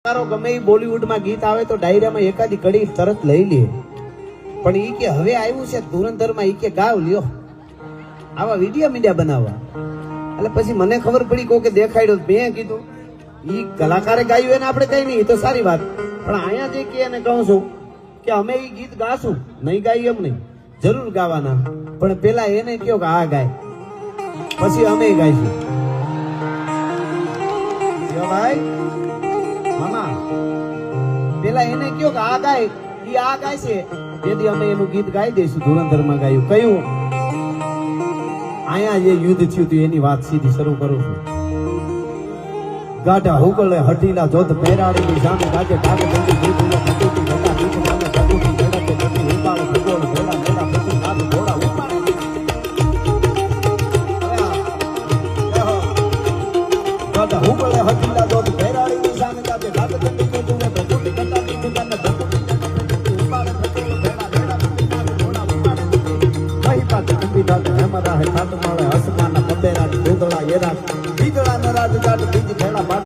તારો ગમે એ બોલીવુડમાં ગીત આવે તો ડાયરામાં એકાદી કડી તરત લઈ લે, પણ ઈ કે હવે આવ્યું છે ધુરંધરમાં, ઈ કે ગાવ લ્યો આવા વિડીયો મીડિયા બનાવવા. એટલે પછી મને ખબર પડી કે દેખાડ્યો, મેં કીધું ઈ કલાકારે ગાયું એને આપણે કઈ નહીં, એ તો સારી વાત, પણ અહીંયા જે કે એને કહું છું કે અમે ઈ ગીત ગાશું, નહીં ગાઈ એમ નહીં, જરૂર ગાવાના, પણ પેલા એને કયો કે આ ગાય, પછી અમે ગાઈશું. ભાઈ મામા પેલા એને કયો કે આ ગાય, ઈ આ ગાય છે, તેથી અમે એનું ગીત ગાઈ દઈશું. ધુરંધરમાં ગાયું કયું, અહીંયા જે યુદ્ધ થયું હતું એની વાત સીધી શરૂ કરું છું. ગાઢા હુકલે હટીલા જોધ પહેરાડીની સામે ગાજે ડાગ બંધી દીધું ફટુટી ઘટા બીચ નામે ફટુટી ઝડપે જતી ઉપાડ ભગોળ ભેલા ભેલા પછી હાથ ઘોડા ઉપાડે. ગાઢા હુકલે હટીલા જોધ પહેરાડીની સામે ગાજે ડાગ બંધી દીધું ફટુટી ઘટા બીચ નામે ફટુટી ઝડપે ઉપાડ ભગોળ ભેલા ભેલા પછી હાથ ઘોડા ઉપાડે. કઈ પાટ અંબી ડાટ હેમરા હે ખાટ માળે હસમાના પબેરા દૂધળા એરા બીજળા નરાજ ગાટ બીજ ભેળા